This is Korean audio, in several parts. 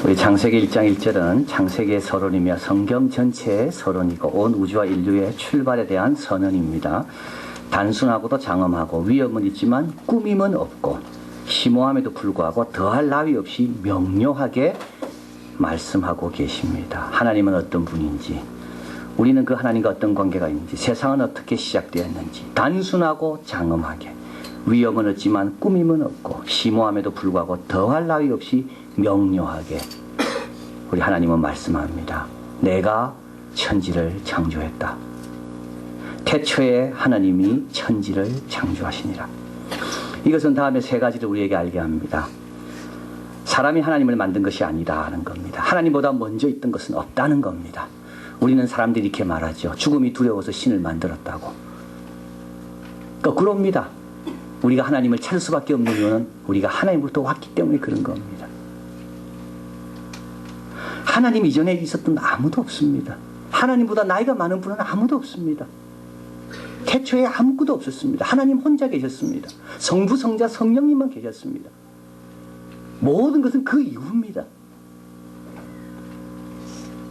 우리 창세기 1장 1절은 창세기의 서론이며 성경 전체의 서론이고 온 우주와 인류의 출발에 대한 선언입니다. 단순하고도 장엄하고 위험은 있지만 꾸밈은 없고 심오함에도 불구하고 더할 나위 없이 명료하게 말씀하고 계십니다. 하나님은 어떤 분인지, 우리는 그 하나님과 어떤 관계가 있는지, 세상은 어떻게 시작되었는지 단순하고 장엄하게, 위험은 없지만 꾸밈은 없고 심오함에도 불구하고 더할 나위 없이 명료하게 우리 하나님은 말씀합니다. 내가 천지를 창조했다. 태초에 하나님이 천지를 창조하시니라. 이것은 다음에 세 가지를 우리에게 알게 합니다. 사람이 하나님을 만든 것이 아니라는 겁니다. 하나님보다 먼저 있던 것은 없다는 겁니다. 우리는 사람들이 이렇게 말하죠. 죽음이 두려워서 신을 만들었다고. 거꾸로입니다. 우리가 하나님을 찾을 수밖에 없는 이유는 우리가 하나님으로부터 왔기 때문에 그런 겁니다. 하나님 이전에 있었던 아무도 없습니다. 하나님보다 나이가 많은 분은 아무도 없습니다. 태초에 아무것도 없었습니다. 하나님 혼자 계셨습니다. 성부, 성자, 성령님만 계셨습니다. 모든 것은 그 이유입니다.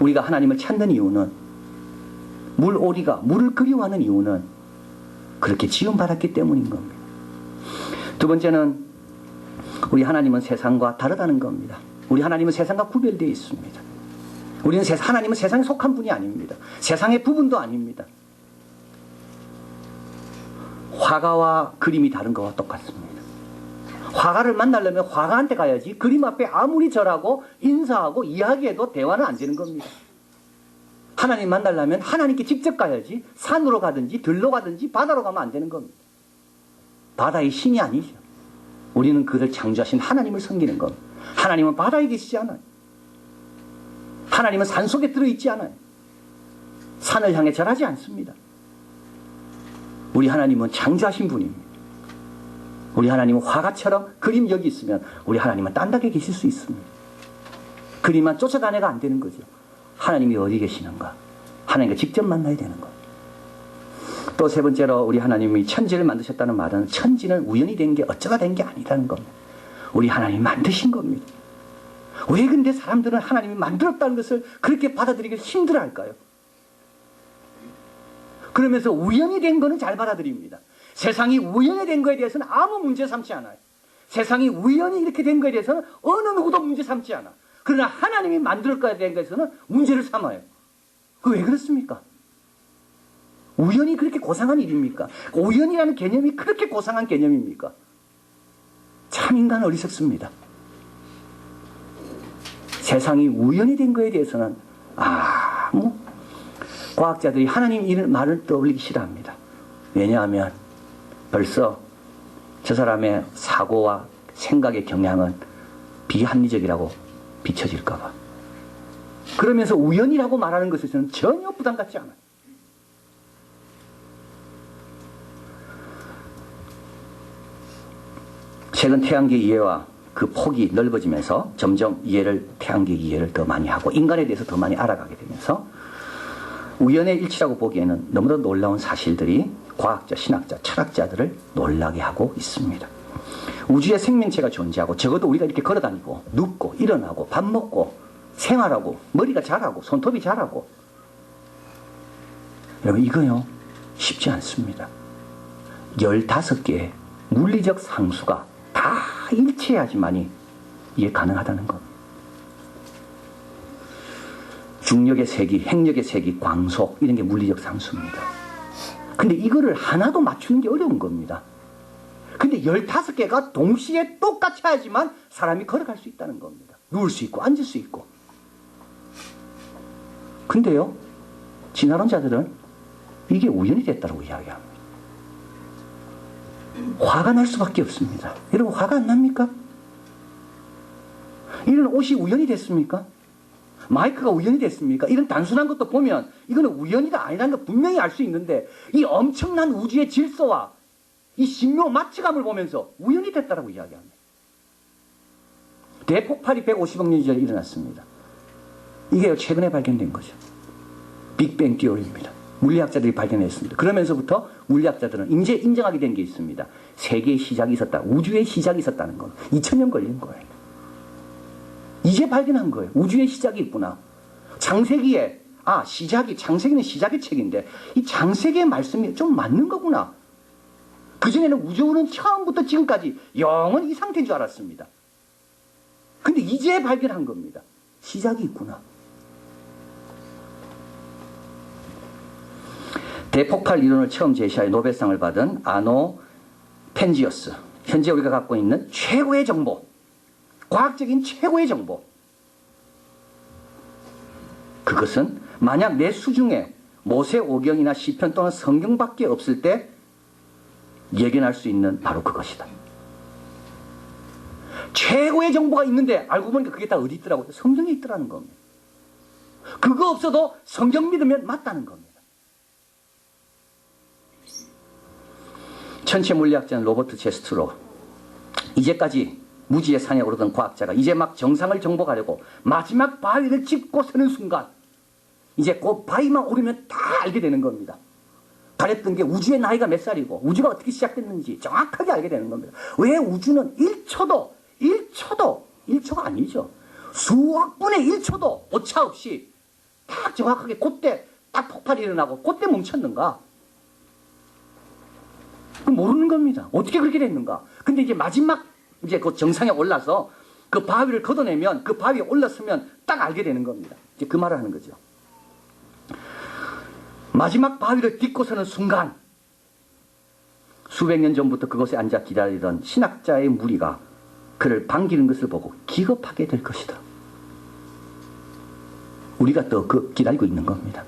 우리가 하나님을 찾는 이유는, 물오리가 물을 그리워하는 이유는 그렇게 지음받았기 때문인 겁니다. 두 번째는 우리 하나님은 세상과 다르다는 겁니다. 우리 하나님은 세상과 구별되어 있습니다. 하나님은 세상에 속한 분이 아닙니다. 세상의 부분도 아닙니다. 화가와 그림이 다른 것과 똑같습니다. 화가를 만나려면 화가한테 가야지 그림 앞에 아무리 절하고 인사하고 이야기해도 대화는 안 되는 겁니다. 하나님 만나려면 하나님께 직접 가야지 산으로 가든지 들로 가든지 바다로 가면 안 되는 겁니다. 바다의 신이 아니죠. 우리는 그를 창조하신 하나님을 섬기는 겁니다. 하나님은 바다에 계시지 않아요. 하나님은 산속에 들어있지 않아요. 산을 향해 절하지 않습니다. 우리 하나님은 창조하신 분입니다. 우리 하나님은 화가처럼 그림 여기 있으면 우리 하나님은 딴 데에 계실 수 있습니다. 그림만 쫓아다녀가 안 되는 거죠. 하나님이 어디 계시는가? 하나님과 직접 만나야 되는 거예요. 또 세 번째로 우리 하나님이 천지를 만드셨다는 말은 천지는 우연히 된 게 어쩌다 된 게 아니라는 겁니다. 우리 하나님이 만드신 겁니다. 왜 근데 사람들은 하나님이 만들었다는 것을 그렇게 받아들이기 힘들어할까요? 그러면서 우연히 된 거는 잘 받아들입니다. 세상이 우연히 된 거에 대해서는 아무 문제 삼지 않아요. 세상이 우연히 이렇게 된 거에 대해서는 어느 누구도 문제 삼지 않아. 그러나 하나님이 만들 거에 대한 것에서는 문제를 삼아요. 왜 그렇습니까? 우연히 그렇게 고상한 일입니까? 우연이라는 개념이 그렇게 고상한 개념입니까? 참 인간 어리석습니다. 세상이 우연히 된 거에 대해서는 과학자들이 하나님 이런 말을 떠올리기 싫어합니다. 왜냐하면 벌써 저 사람의 사고와 생각의 경향은 비합리적이라고 비춰질까 봐. 그러면서 우연이라고 말하는 것에서는 전혀 부담 갖지 않아요. 최근 태양계 이해와 그 폭이 넓어지면서 점점 태양계 이해를 더 많이 하고 인간에 대해서 더 많이 알아가게 되면서 우연의 일치라고 보기에는 너무나 놀라운 사실들이 과학자, 신학자, 철학자들을 놀라게 하고 있습니다. 우주에 생명체가 존재하고 적어도 우리가 이렇게 걸어다니고 눕고 일어나고 밥 먹고 생활하고 머리가 자라고 손톱이 자라고, 여러분 이거요 쉽지 않습니다. 15개의 물리적 상수가 다 일치해야지만이 이게 가능하다는 것. 중력의 세기, 핵력의 세기, 광속 이런 게 물리적 상수입니다. 근데 이거를 하나도 맞추는 게 어려운 겁니다. 근데 15개가 동시에 똑같이 해야지만 사람이 걸어갈 수 있다는 겁니다. 누울 수 있고 앉을 수 있고. 근데요, 진화론자들은 이게 우연이 됐다고 이야기합니다. 화가 날 수밖에 없습니다. 여러분 화가 안 납니까? 이런 옷이 우연이 됐습니까? 마이크가 우연이 됐습니까? 이런 단순한 것도 보면 이거는 우연이다 아니라는 거 분명히 알 수 있는데, 이 엄청난 우주의 질서와 이 신묘 마취감을 보면서 우연이 됐다라고 이야기합니다. 대폭발이 150억 년 전에 일어났습니다. 이게 최근에 발견된 거죠. 빅뱅 티오리입니다. 물리학자들이 발견했습니다. 그러면서부터 물리학자들은 이제 인정하게 된 게 있습니다. 세계의 시작이 있었다. 우주의 시작이 있었다는 건 2000년 걸린 거예요. 이제 발견한 거예요. 우주의 시작이 있구나. 창세기에 창세기는 시작의 책인데 이 창세기의 말씀이 좀 맞는 거구나. 그전에는 우주는 처음부터 지금까지 영원히 이 상태인 줄 알았습니다. 근데 이제 발견한 겁니다. 시작이 있구나. 대폭발 이론을 처음 제시하여 노벨상을 받은 아노 펜지어스. 현재 우리가 갖고 있는 최고의 정보, 과학적인 최고의 정보. 그것은 만약 내 수중에 모세오경이나 시편 또는 성경밖에 없을 때 예견할 수 있는 바로 그것이다. 최고의 정보가 있는데 알고 보니까 그게 다 어디 있더라고요? 성경에 있더라는 겁니다. 그거 없어도 성경 믿으면 맞다는 겁니다. 천체 물리학자는 로버트 제스트로, 이제까지 무지의 산에 오르던 과학자가 이제 막 정상을 정복하려고 마지막 바위를 짚고 서는 순간 이제 그 바위만 오르면 다 알게 되는 겁니다. 가렸던 게 우주의 나이가 몇 살이고 우주가 어떻게 시작됐는지 정확하게 알게 되는 겁니다. 왜 우주는 1초가 아니죠. 수억 분의 1초도 오차 없이 딱 정확하게 그때 딱 폭발이 일어나고 그때 멈췄는가? 모르는 겁니다. 어떻게 그렇게 됐는가? 근데 이제 마지막 이제 그 정상에 올라서 그 바위를 걷어내면 그 바위에 올랐으면 딱 알게 되는 겁니다. 이제 그 말을 하는 거죠. 마지막 바위를 딛고 서는 순간 수백 년 전부터 그곳에 앉아 기다리던 신학자의 무리가 그를 반기는 것을 보고 기겁하게 될 것이다. 우리가 또 기다리고 있는 겁니다.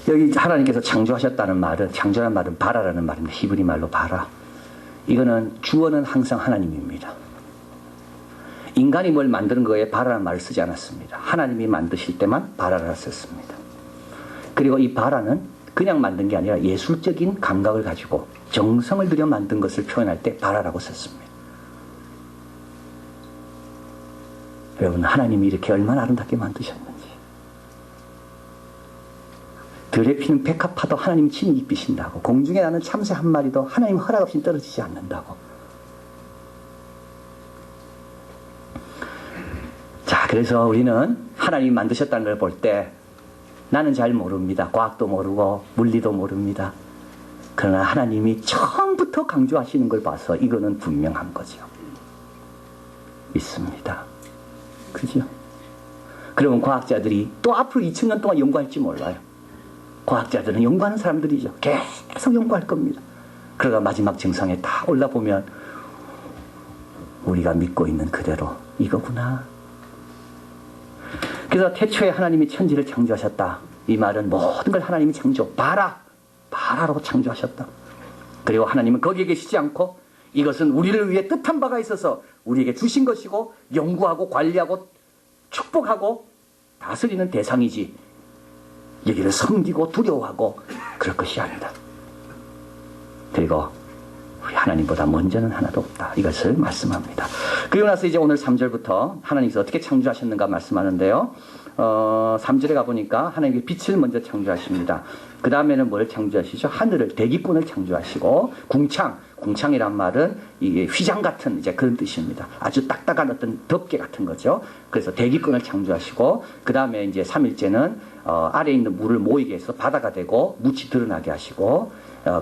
여기 하나님께서 창조하셨다는 말은, 창조라는 말은 바라라는 말입니다. 히브리 말로 바라. 이거는 주어는 항상 하나님입니다. 인간이 뭘 만드는 거에 바라라는 말을 쓰지 않았습니다. 하나님이 만드실 때만 바라라 썼습니다. 그리고 이 바라는 그냥 만든 게 아니라 예술적인 감각을 가지고 정성을 들여 만든 것을 표현할 때 바라라고 썼습니다. 여러분, 하나님이 이렇게 얼마나 아름답게 만드셨는지. 들에 피는 백합화도 하나님 친히 입히신다고, 공중에 나는 참새 한 마리도 하나님 허락 없이 떨어지지 않는다고. 자, 그래서 우리는 하나님이 만드셨다는 걸 볼 때 나는 잘 모릅니다. 과학도 모르고 물리도 모릅니다. 그러나 하나님이 처음부터 강조하시는 걸 봐서 이거는 분명한 거죠. 믿습니다. 그죠? 그러면 과학자들이 또 앞으로 2000년 동안 연구할지 몰라요. 과학자들은 연구하는 사람들이죠. 계속 연구할 겁니다. 그러다 마지막 정상에 다 올라보면 우리가 믿고 있는 그대로 이거구나. 그래서 태초에 하나님이 천지를 창조하셨다. 이 말은 모든 걸 하나님이 바라로 창조하셨다. 그리고 하나님은 거기에 계시지 않고 이것은 우리를 위해 뜻한 바가 있어서 우리에게 주신 것이고 연구하고 관리하고 축복하고 다스리는 대상이지 여기를 섬기고 두려워하고 그럴 것이 아니다. 그리고 우리 하나님보다 먼저는 하나도 없다. 이것을 말씀합니다. 그리고 나서 이제 오늘 3절부터 하나님께서 어떻게 창조하셨는가 말씀하는데요. 3절에 가보니까 하나님께 빛을 먼저 창조하십니다. 그 다음에는 뭘 창조하시죠? 하늘을, 대기권을 창조하시고, 궁창이란 말은 이게 휘장 같은 이제 그런 뜻입니다. 아주 딱딱한 어떤 덮개 같은 거죠. 그래서 대기권을 창조하시고, 그 다음에 이제 3일째는 아래에 있는 물을 모이게 해서 바다가 되고, 묻이 드러나게 하시고,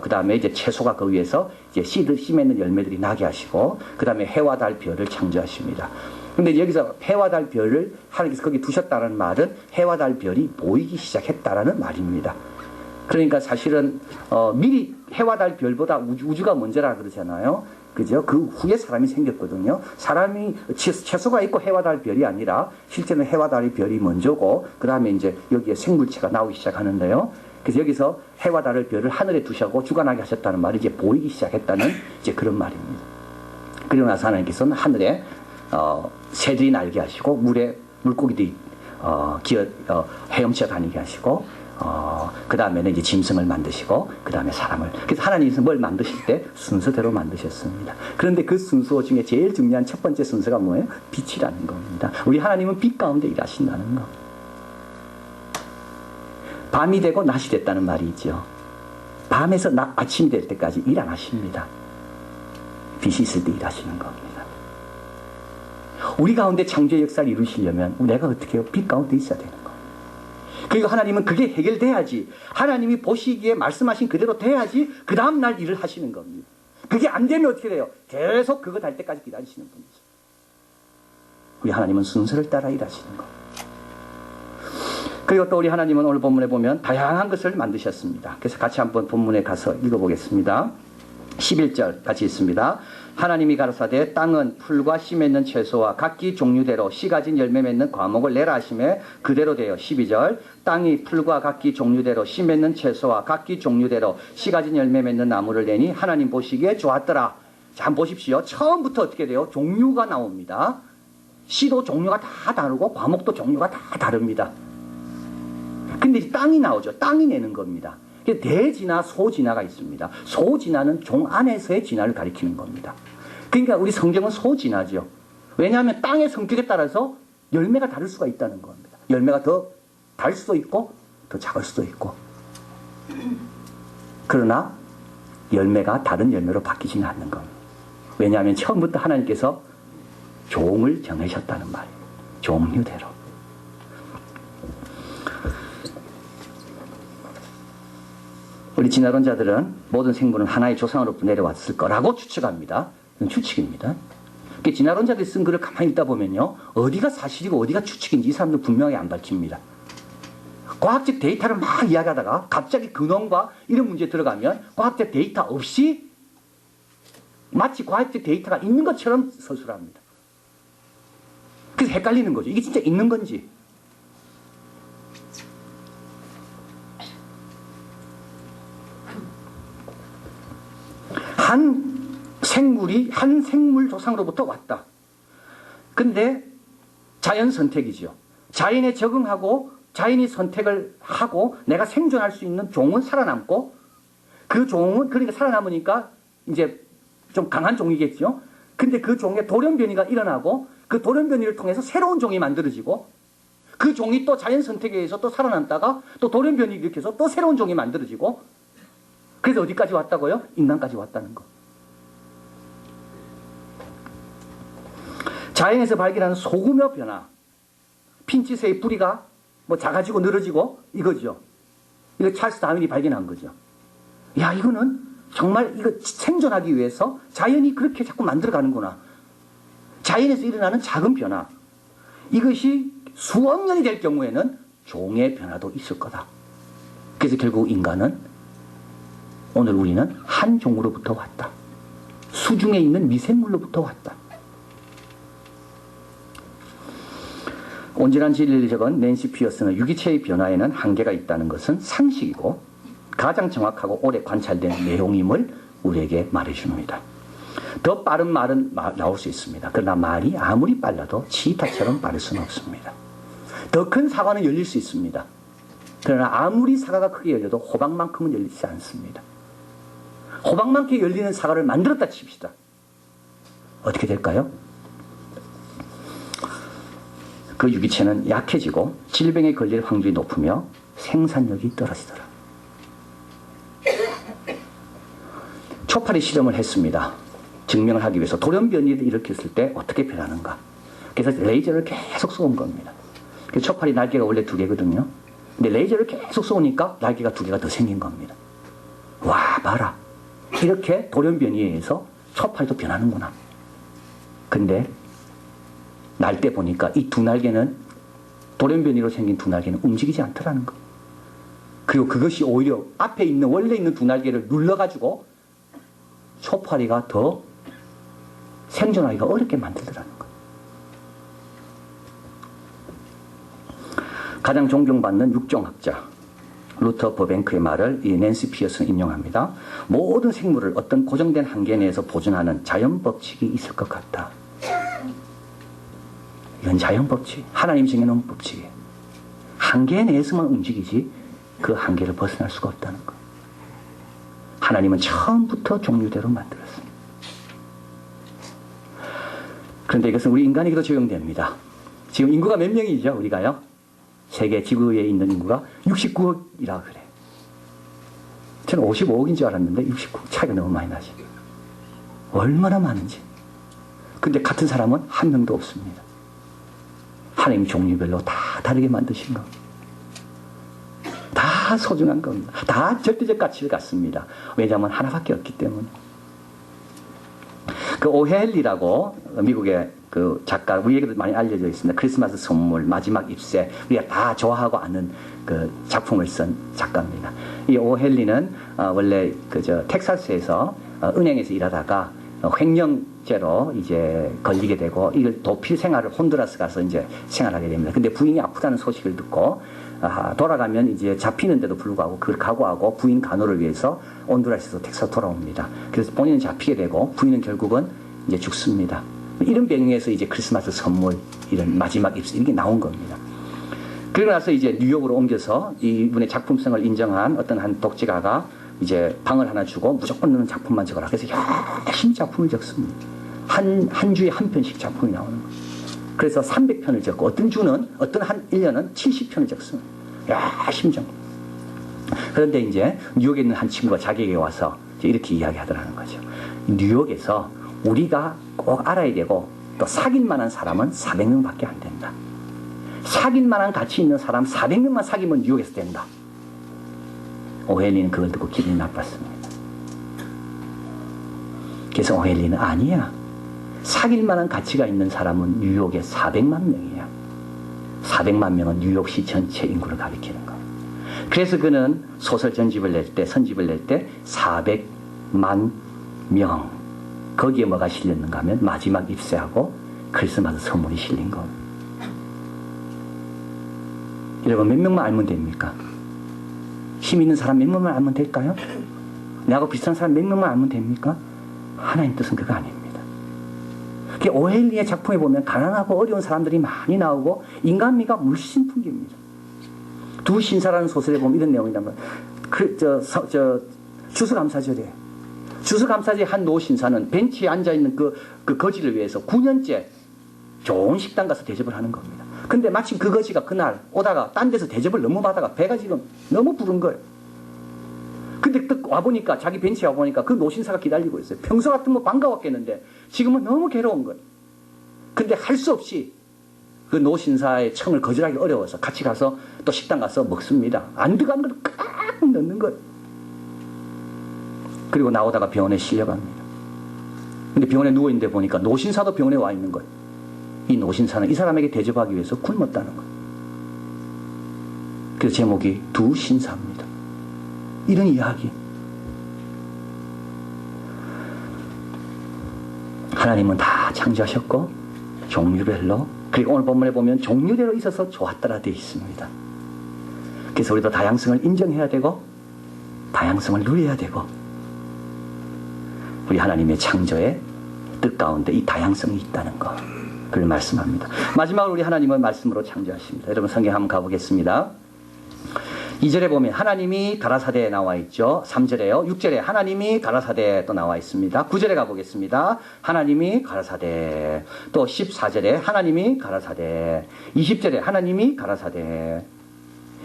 그 다음에 이제 채소가 그 위에서 이제 씨 맺는 열매들이 나게 하시고, 그 다음에 해와 달 별을 창조하십니다. 근데 여기서 해와 달 별을 하나님께서 거기 두셨다는 말은 해와 달 별이 보이기 시작했다라는 말입니다. 그러니까 사실은 미리 해와 달 별보다 우주가 먼저라 그러잖아요. 그죠? 그 후에 사람이 생겼거든요. 사람이 채소가 있고 해와 달 별이 아니라 실제는 해와 달의 별이 먼저고 그 다음에 이제 여기에 생물체가 나오기 시작하는데요. 그래서 여기서 해와 달을 별을 하늘에 두시고 주관하게 하셨다는 말이 이제 보이기 시작했다는 이제 그런 말입니다. 그리고 나서 하나님께서는 하늘에 새들이 날게 하시고 물에 물고기들이 헤엄쳐 다니게 하시고 그 다음에는 이제 짐승을 만드시고, 그 다음에 사람을. 그래서 하나님께서 뭘 만드실 때 순서대로 만드셨습니다. 그런데 그 순서 중에 제일 중요한 첫 번째 순서가 뭐예요? 빛이라는 겁니다. 우리 하나님은 빛 가운데 일하신다는 거. 밤이 되고 낮이 됐다는 말이 있죠. 밤에서 아침이 될 때까지 일 안 하십니다. 빛이 있을 때 일하시는 겁니다. 우리 가운데 창조의 역사를 이루시려면 내가 어떻게 해요? 빛 가운데 있어야 되는 거예요. 그리고 하나님은 그게 해결돼야지, 하나님이 보시기에 말씀하신 그대로 돼야지 그 다음날 일을 하시는 겁니다. 그게 안 되면 어떻게 돼요? 계속 그거 달 때까지 기다리시는 분이죠. 우리 하나님은 순서를 따라 일하시는 겁니다. 그리고 또 우리 하나님은 오늘 본문에 보면 다양한 것을 만드셨습니다. 그래서 같이 한번 본문에 가서 읽어보겠습니다. 11절 같이 있습니다. 하나님이 가라사대 땅은 풀과 씨 맺는 채소와 각기 종류대로 씨 가진 열매 맺는 과목을 내라 하시매 그대로 되어. 12절 땅이 풀과 각기 종류대로 씨 맺는 채소와 각기 종류대로 씨 가진 열매 맺는 나무를 내니 하나님 보시기에 좋았더라. 자, 한번 보십시오. 처음부터 어떻게 돼요? 종류가 나옵니다. 씨도 종류가 다 다르고 과목도 종류가 다 다릅니다. 근데 땅이 나오죠. 땅이 내는 겁니다. 대진화, 소진화가 있습니다. 소진화는 종 안에서의 진화를 가리키는 겁니다. 그러니까 우리 성경은 소진화죠. 왜냐하면 땅의 성격에 따라서 열매가 다를 수가 있다는 겁니다. 열매가 더 달 수도 있고 더 작을 수도 있고. 그러나 열매가 다른 열매로 바뀌지는 않는 겁니다. 왜냐하면 처음부터 하나님께서 종을 정하셨다는 말이에요. 종류대로. 우리 진화론자들은 모든 생물은 하나의 조상으로부터 내려왔을 거라고 추측합니다. 이건 추측입니다. 진화론자들이 쓴 글을 가만히 읽다 보면요, 어디가 사실이고 어디가 추측인지 이 사람들 분명히 안 밝힙니다. 과학적 데이터를 막 이야기하다가 갑자기 근원과 이런 문제에 들어가면 과학적 데이터 없이 마치 과학적 데이터가 있는 것처럼 서술합니다. 그래서 헷갈리는 거죠. 이게 진짜 있는 건지. 한 생물 조상으로부터 왔다. 근데 자연 선택이죠. 자연에 적응하고 자연이 선택을 하고 내가 생존할 수 있는 종은 살아남고, 그 종은 그러니까 살아남으니까 이제 좀 강한 종이겠죠. 근데 그 종에 돌연변이가 일어나고 그 돌연변이를 통해서 새로운 종이 만들어지고, 그 종이 또 자연 선택에 의해서 또 살아남다가 또 돌연변이 일으켜서 또 새로운 종이 만들어지고, 그래서 어디까지 왔다고요? 인간까지 왔다는 거. 자연에서 발견하는 소금의 변화, 핀치새의 뿌리가 뭐 작아지고 늘어지고 이거죠. 이거 찰스 다윈이 발견한 거죠. 야, 이거는 정말 이거 생존하기 위해서 자연이 그렇게 자꾸 만들어가는구나. 자연에서 일어나는 작은 변화, 이것이 수억 년이 될 경우에는 종의 변화도 있을 거다. 그래서 결국 인간은, 오늘 우리는 한 종으로부터 왔다. 수중에 있는 미생물로부터 왔다. 온전한 진리를 적은 낸시 피어스는 유기체의 변화에는 한계가 있다는 것은 상식이고 가장 정확하고 오래 관찰된 내용임을 우리에게 말해줍니다. 더 빠른 말은 나올 수 있습니다. 그러나 말이 아무리 빨라도 치타처럼 빠를 수는 없습니다. 더 큰 사과는 열릴 수 있습니다. 그러나 아무리 사과가 크게 열려도 호박만큼은 열리지 않습니다. 호박만큼 열리는 사과를 만들었다 칩시다. 어떻게 될까요? 그 유기체는 약해지고 질병에 걸릴 확률이 높으며 생산력이 떨어지더라. 초파리 실험을 했습니다. 증명을 하기 위해서 돌연변이를 일으켰을 때 어떻게 변하는가. 그래서 레이저를 계속 쏘은 겁니다. 그래서 초파리 날개가 원래 2개거든요. 근데 레이저를 계속 쏘니까 날개가 2개가 더 생긴 겁니다. 와, 봐라. 이렇게 돌연변이에 의해서 초파리도 변하는구나. 근데 날 때 보니까 이 2날개는, 돌연변이로 생긴 2날개는 움직이지 않더라는 거. 그리고 그것이 오히려 앞에 있는 원래 있는 2날개를 눌러가지고 초파리가 더 생존하기가 어렵게 만들더라는 거. 가장 존경받는 육종학자 루터 버뱅크의 말을 이 낸시 피어스는 인용합니다. 모든 생물을 어떤 고정된 한계 내에서 보존하는 자연법칙이 있을 것 같다. 이건 자연법칙, 하나님 정해놓은 법칙이에요. 한계 내에서만 움직이지 그 한계를 벗어날 수가 없다는 거. 하나님은 처음부터 종류대로 만들었습니다. 그런데 이것은 우리 인간에게도 적용됩니다. 지금 인구가 몇 명이죠, 우리가요? 세계 지구에 있는 인구가 69억이라 그래. 저는 55억인 줄 알았는데 69억 차이가 너무 많이 나죠. 얼마나 많은지. 근데 같은 사람은 한 명도 없습니다. 하나님 종류별로 다 다르게 만드신 겁니다. 다 소중한 겁니다. 다 절대적 가치를 갖습니다. 왜냐하면 하나밖에 없기 때문에. 그 오헬리라고 미국의 그 작가, 우리에게도 많이 알려져 있습니다. 크리스마스 선물, 마지막 입새, 우리가 다 좋아하고 아는 그 작품을 쓴 작가입니다. 이 오헬리는 원래 텍사스에서 은행에서 일하다가 횡령죄로 이제 걸리게 되고 이걸 도피 생활을 혼두라스 가서 이제 생활하게 됩니다. 근데 부인이 아프다는 소식을 듣고 돌아가면 이제 잡히는데도 불구하고 그걸 각오하고 부인 간호를 위해서 온두라스에서 텍사스 돌아옵니다. 그래서 본인은 잡히게 되고 부인은 결국은 이제 죽습니다. 이런 배경에서 이제 크리스마스 선물, 이런 마지막 입술 이게 나온 겁니다. 그러고 나서 이제 뉴욕으로 옮겨서 이분의 작품성을 인정한 어떤 한 독재가가 이제 방을 하나 주고 무조건 너는 작품만 적어라. 그래서 열심히 작품을 적습니다. 한 주에 한 편씩 작품이 나오는 거예요. 그래서 300편을 적고 어떤 주는 어떤 한 1년은 70편을 적습니다. 열심히 적. 그런데 이제 뉴욕에 있는 한 친구가 자기에게 와서 이제 이렇게 이야기하더라는 거죠. 뉴욕에서 우리가 꼭 알아야 되고 또 사귈 만한 사람은 400명밖에 안 된다. 사귈 만한 가치 있는 사람 400명만 사귀면 뉴욕에서 된다. 오헬리는 그걸 듣고 기분이 나빴습니다. 그래서 오헬리는 아니야. 사귈 만한 가치가 있는 사람은 뉴욕에 400만 명이야. 400만 명은 뉴욕시 전체 인구를 가리키는 거야. 그래서 그는 소설 전집을 낼 때, 선집을 낼 때 400만 명. 거기에 뭐가 실렸는가 하면 마지막 입새하고 크리스마스 선물이 실린 겁니다. 여러분 몇 명만 알면 됩니까? 힘 있는 사람 몇 명만 알면 될까요? 나하고 비슷한 사람 몇 명만 알면 됩니까? 하나님 뜻은 그거 아닙니다. 오헬리의 작품에 보면 가난하고 어려운 사람들이 많이 나오고 인간미가 물씬 풍깁니다. 두 신사라는 소설에 보면 이런 내용이 나옵니다. 추수감사절에 추수감사절에 한 노신사는 벤치에 앉아있는 그 거지를 위해서 9년째 좋은 식당 가서 대접을 하는 겁니다. 근데 마침 그 거지가 그날 오다가 딴 데서 대접을 너무 받아가 배가 지금 너무 부른 거예요. 근데 딱 와보니까 자기 벤치에 와보니까 그 노신사가 기다리고 있어요. 평소 같으면 반가웠겠는데 지금은 너무 괴로운 거예요. 근데 할 수 없이 그 노신사의 청을 거절하기 어려워서 같이 가서 또 식당 가서 먹습니다. 안 들어가는 걸 꽉 넣는 거예요. 그리고 나오다가 병원에 실려갑니다. 근데 병원에 누워있는데 보니까 노신사도 병원에 와 있는 거예요. 이 노신사는 이 사람에게 대접하기 위해서 굶었다는 거예요. 그래서 제목이 두 신사입니다. 이런 이야기. 하나님은 다 창조하셨고 종류별로, 그리고 오늘 본문에 보면 종류대로 있어서 좋았더라 되어 있습니다. 그래서 우리도 다양성을 인정해야 되고 다양성을 누려야 되고 우리 하나님의 창조의 뜻 가운데 이 다양성이 있다는 것, 그걸 말씀합니다. 마지막으로 우리 하나님은 말씀으로 창조하십니다. 여러분 성경 한번 가보겠습니다. 2절에 보면 하나님이 가라사대에 나와 있죠. 3절에요. 6절에 하나님이 가라사대에 또 나와 있습니다. 9절에 가보겠습니다. 하나님이 가라사대. 또 14절에 하나님이 가라사대. 20절에 하나님이 가라사대.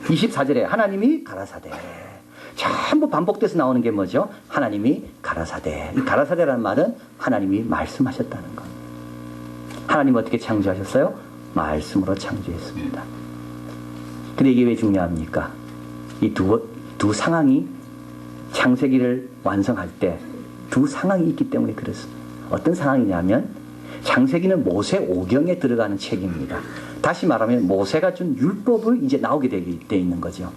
24절에 하나님이 가라사대. 전부 반복돼서 나오는 게 뭐죠? 하나님이 가라사대. 이 가라사대라는 말은 하나님이 말씀하셨다는 것. 하나님은 어떻게 창조하셨어요? 말씀으로 창조했습니다. 근데 이게 왜 중요합니까? 이 두 상황이 창세기를 완성할 때 두 상황이 있기 때문에 그렇습니다. 어떤 상황이냐면 창세기는 모세 오경에 들어가는 책입니다. 다시 말하면 모세가 준 율법을 이제 나오게 돼 있는 거죠.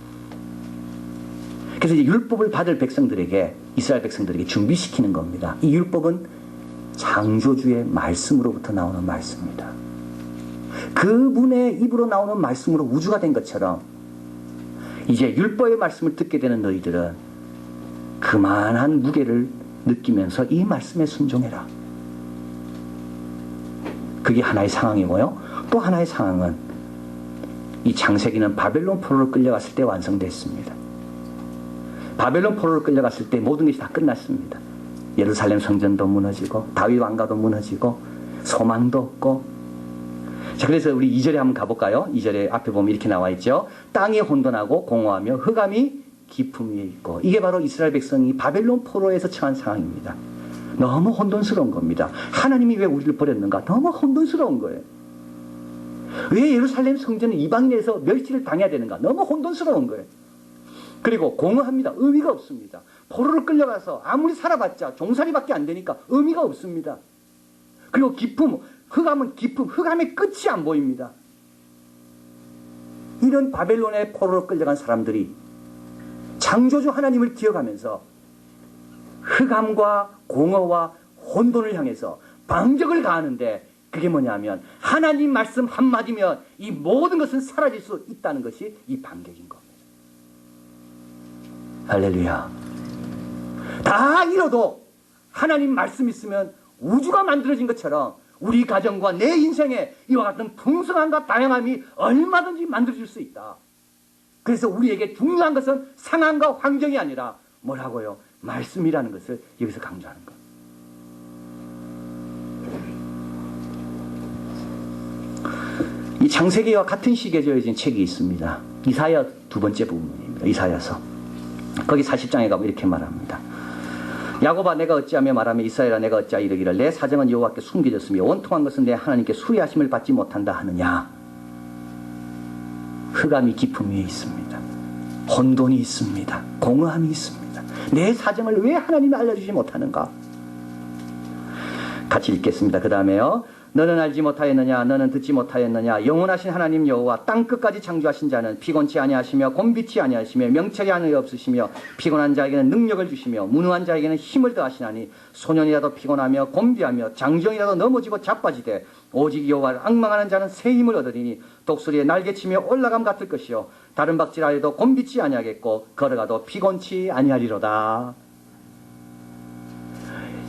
그래서 이제 율법을 받을 백성들에게, 이스라엘 백성들에게 준비시키는 겁니다. 이 율법은 창조주의 말씀으로부터 나오는 말씀입니다. 그분의 입으로 나오는 말씀으로 우주가 된 것처럼 이제 율법의 말씀을 듣게 되는 너희들은 그만한 무게를 느끼면서 이 말씀에 순종해라. 그게 하나의 상황이고요. 또 하나의 상황은 이 창세기는 바벨론 포로로 끌려갔을 때 완성됐습니다. 바벨론 포로로 끌려갔을 때 모든 것이 다 끝났습니다. 예루살렘 성전도 무너지고 다윗 왕가도 무너지고 소망도 없고. 자, 그래서 우리 2절에 한번 가볼까요? 2절에 앞에 보면 이렇게 나와 있죠. 땅이 혼돈하고 공허하며 흑암이 깊음 위에 있고. 이게 바로 이스라엘 백성이 바벨론 포로에서 처한 상황입니다. 너무 혼돈스러운 겁니다. 하나님이 왜 우리를 버렸는가? 너무 혼돈스러운 거예요. 왜 예루살렘 성전은 이방인에서 멸시를 당해야 되는가? 너무 혼돈스러운 거예요. 그리고 공허합니다. 의미가 없습니다. 포로로 끌려가서 아무리 살아봤자 종살이밖에 안 되니까 의미가 없습니다. 그리고 깊음, 흑암은 깊음, 흑암의 끝이 안 보입니다. 이런 바벨론의 포로로 끌려간 사람들이 창조주 하나님을 기억하면서 흑암과 공허와 혼돈을 향해서 반격을 가하는데, 그게 뭐냐면 하나님 말씀 한마디면 이 모든 것은 사라질 수 있다는 것이 이 반격인 겁니다. 할렐루야. 다 잃어도 하나님 말씀 있으면 우주가 만들어진 것처럼 우리 가정과 내 인생에 이와 같은 풍성함과 다양함이 얼마든지 만들어질 수 있다. 그래서 우리에게 중요한 것은 상황과 환경이 아니라 뭐라고요? 말씀이라는 것을 여기서 강조하는 것. 이 창세기와 같은 시기에 지어진 책이 있습니다. 이사야 두 번째 부분입니다. 이사야서. 거기 40장에 가면 이렇게 말합니다. 야곱아 내가 어찌하며 말하며 이스라엘아 내가 어찌하여 이르기를 내 사정은 여호와께 숨겨졌으며 원통한 것은 내 하나님께 수리하심을 받지 못한다 하느냐. 흑암이 깊음 위에 있습니다. 혼돈이 있습니다. 공허함이 있습니다. 내 사정을 왜 하나님이 알려주지 못하는가? 같이 읽겠습니다. 그 다음에요. 너는 알지 못하였느냐? 너는 듣지 못하였느냐? 영원하신 하나님 여호와 땅끝까지 창조하신 자는 피곤치 아니하시며 곤비치 아니하시며 명철이 하늘에 없으시며 피곤한 자에게는 능력을 주시며 무능한 자에게는 힘을 더하시나니 소년이라도 피곤하며 곤비하며 장정이라도 넘어지고 자빠지되 오직 여호와를 앙망하는 자는 새 힘을 얻으리니 독수리에 날개치며 올라감 같을 것이요 다른 박질하여도 곤비치 아니하겠고 걸어가도 피곤치 아니하리로다.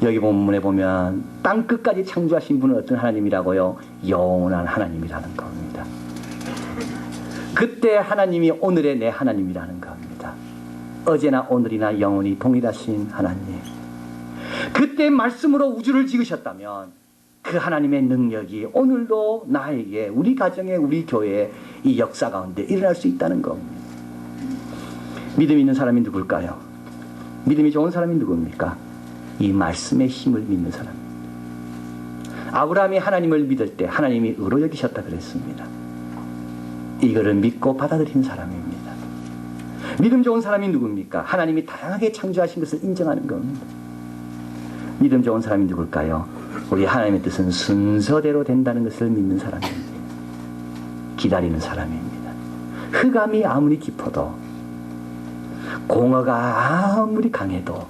여기 본문에 보면 땅끝까지 창조하신 분은 어떤 하나님이라고요? 영원한 하나님이라는 겁니다. 그때 하나님이 오늘의 내 하나님이라는 겁니다. 어제나 오늘이나 영원히 동일하신 하나님. 그때 말씀으로 우주를 지으셨다면 그 하나님의 능력이 오늘도 나에게, 우리 가정에, 우리 교회에 이 역사 가운데 일어날 수 있다는 겁니다. 믿음 있는 사람이 누굴까요? 믿음이 좋은 사람이 누굽니까? 이 말씀의 힘을 믿는 사람. 아브라함이 하나님을 믿을 때 하나님이 의로 여기셨다 그랬습니다. 이거를 믿고 받아들이는 사람입니다. 믿음 좋은 사람이 누굽니까? 하나님이 다양하게 창조하신 것을 인정하는 겁니다. 믿음 좋은 사람이 누굴까요? 우리 하나님의 뜻은 순서대로 된다는 것을 믿는 사람입니다. 기다리는 사람입니다. 흑암이 아무리 깊어도, 공허가 아무리 강해도,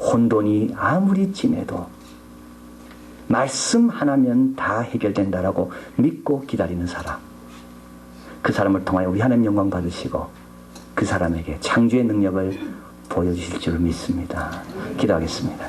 혼돈이 아무리 진해도 말씀 하나면 다 해결된다라고 믿고 기다리는 사람. 그 사람을 통하여 우리 하나님 영광 받으시고 그 사람에게 창조의 능력을 보여주실 줄 믿습니다. 기도하겠습니다.